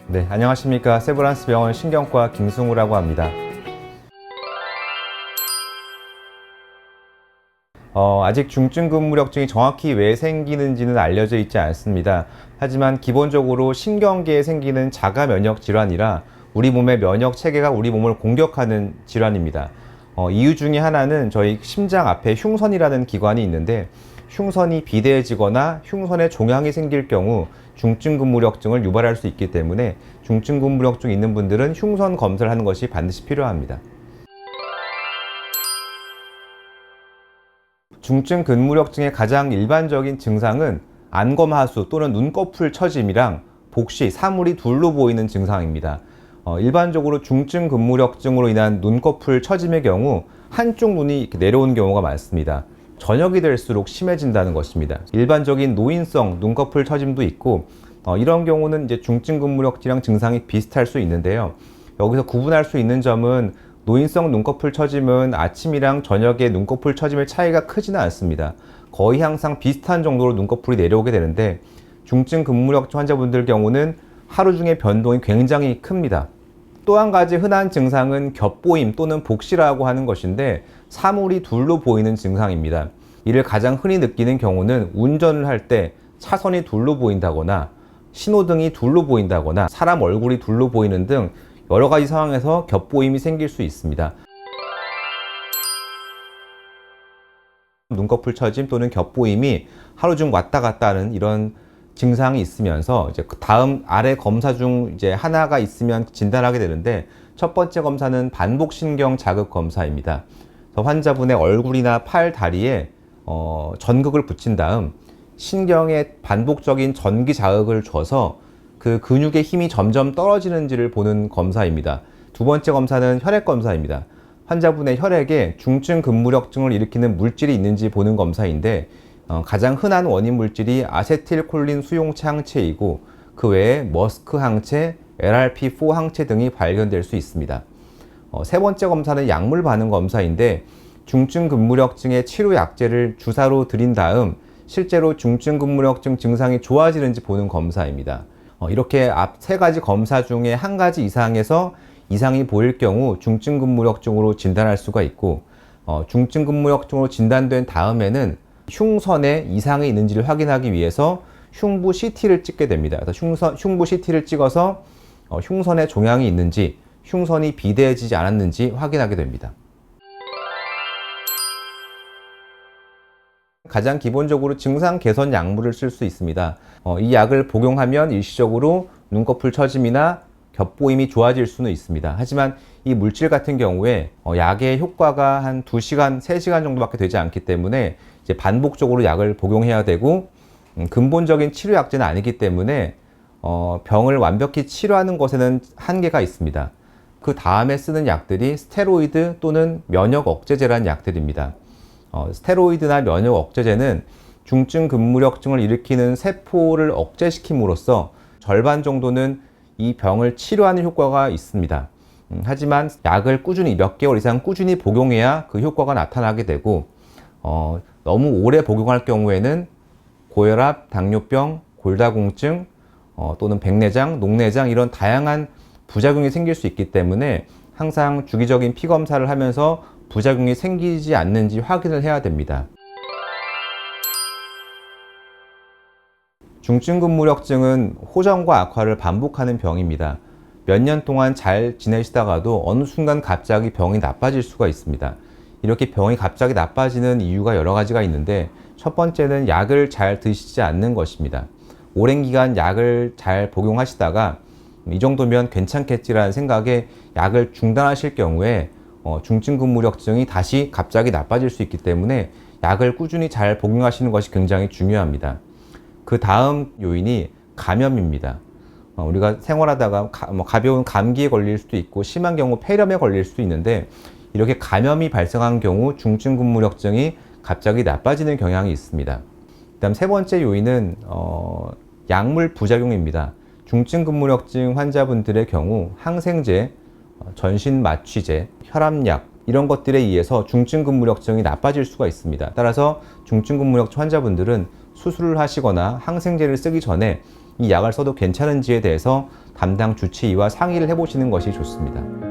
네, 안녕하십니까. 세브란스 병원 신경과 김승우라고 합니다. 아직 중증 근무력증이 정확히 왜 생기는지는 알려져 있지 않습니다. 하지만 기본적으로 신경계에 생기는 자가 면역 질환이라 우리 몸의 면역 체계가 우리 몸을 공격하는 질환입니다. 이유 중에 하나는 저희 심장 앞에 흉선이라는 기관이 있는데, 흉선이 비대해지거나 흉선에 종양이 생길 경우 중증 근무력증을 유발할 수 있기 때문에 중증 근무력증 있는 분들은 흉선 검사를 하는 것이 반드시 필요합니다. 중증 근무력증의 가장 일반적인 증상은 안검하수 또는 눈꺼풀 처짐이랑 복시, 사물이 둘로 보이는 증상입니다. 일반적으로 중증 근무력증으로 인한 눈꺼풀 처짐의 경우 한쪽 눈이 이렇게 내려오는 경우가 많습니다. 저녁이 될수록 심해진다는 것입니다. 일반적인 노인성 눈꺼풀 처짐도 있고, 이런 경우는 이제 중증 근무력증이랑 증상이 비슷할 수 있는데요. 여기서 구분할 수 있는 점은 노인성 눈꺼풀 처짐은 아침이랑 저녁에 눈꺼풀 처짐의 차이가 크지는 않습니다. 거의 항상 비슷한 정도로 눈꺼풀이 내려오게 되는데, 중증 근무력증 환자분들 경우는 하루 중에 변동이 굉장히 큽니다. 또 한 가지 흔한 증상은 겹보임 또는 복시라고 하는 것인데, 사물이 둘로 보이는 증상입니다. 이를 가장 흔히 느끼는 경우는 운전을 할 때 차선이 둘로 보인다거나 신호등이 둘로 보인다거나 사람 얼굴이 둘로 보이는 등 여러 가지 상황에서 겹보임이 생길 수 있습니다. 눈꺼풀 처짐 또는 겹보임이 하루 중 왔다 갔다 하는 이런 증상이 있으면서 이제 다음 아래 검사 중 이제 하나가 있으면 진단하게 되는데, 첫 번째 검사는 반복신경 자극 검사입니다. 환자분의 얼굴이나 팔, 다리에 전극을 붙인 다음 신경에 반복적인 전기 자극을 줘서 그 근육의 힘이 점점 떨어지는지를 보는 검사입니다. 두 번째 검사는 혈액 검사입니다. 환자분의 혈액에 중증 근무력증을 일으키는 물질이 있는지 보는 검사인데, 가장 흔한 원인 물질이 아세틸콜린 수용체 항체이고, 그 외에 머스크 항체, LRP4 항체 등이 발견될 수 있습니다. 세 번째 검사는 약물 반응 검사인데, 중증 근무력증의 치료 약제를 주사로 드린 다음 실제로 중증 근무력증 증상이 좋아지는지 보는 검사입니다. 이렇게 앞 세 가지 검사 중에 한 가지 이상에서 이상이 보일 경우 중증 근무력증으로 진단할 수가 있고, 중증 근무력증으로 진단된 다음에는 흉선에 이상이 있는지를 확인하기 위해서 흉부 CT를 찍게 됩니다. 그래서 흉부 CT를 찍어서 흉선에 종양이 있는지, 흉선이 비대해지지 않았는지 확인하게 됩니다. 가장 기본적으로 증상 개선 약물을 쓸 수 있습니다. 이 약을 복용하면 일시적으로 눈꺼풀 처짐이나 겹보임이 좋아질 수는 있습니다. 하지만 이 물질 같은 경우에 약의 효과가 한 2시간, 3시간 정도밖에 되지 않기 때문에 이제 반복적으로 약을 복용해야 되고, 근본적인 치료 약제는 아니기 때문에 병을 완벽히 치료하는 것에는 한계가 있습니다. 그 다음에 쓰는 약들이 스테로이드 또는 면역 억제제라는 약들입니다. 스테로이드나 면역 억제제는 중증 근무력증을 일으키는 세포를 억제시킴으로써 절반 정도는 이 병을 치료하는 효과가 있습니다. 하지만 약을 꾸준히 몇 개월 이상 꾸준히 복용해야 그 효과가 나타나게 되고, 너무 오래 복용할 경우에는 고혈압, 당뇨병, 골다공증, 또는 백내장, 녹내장 이런 다양한 부작용이 생길 수 있기 때문에 항상 주기적인 피 검사를 하면서 부작용이 생기지 않는지 확인을 해야 됩니다. 중증 근무력증은 호전과 악화를 반복하는 병입니다. 몇 년 동안 잘 지내시다가도 어느 순간 갑자기 병이 나빠질 수가 있습니다. 이렇게 병이 갑자기 나빠지는 이유가 여러 가지가 있는데, 첫 번째는 약을 잘 드시지 않는 것입니다. 오랜 기간 약을 잘 복용하시다가 이 정도면 괜찮겠지라는 생각에 약을 중단하실 경우에 중증 근무력증이 다시 갑자기 나빠질 수 있기 때문에 약을 꾸준히 잘 복용하시는 것이 굉장히 중요합니다. 그 다음 요인이 감염입니다. 우리가 생활하다가 가벼운 감기에 걸릴 수도 있고 심한 경우 폐렴에 걸릴 수도 있는데, 이렇게 감염이 발생한 경우 중증 근무력증이 갑자기 나빠지는 경향이 있습니다. 그다음 세 번째 요인은 약물 부작용입니다. 중증 근무력증 환자분들의 경우 항생제, 전신 마취제, 혈압약, 이런 것들에 의해서 중증 근무력증이 나빠질 수가 있습니다. 따라서 중증 근무력증 환자분들은 수술을 하시거나 항생제를 쓰기 전에 이 약을 써도 괜찮은지에 대해서 담당 주치의와 상의를 해보시는 것이 좋습니다.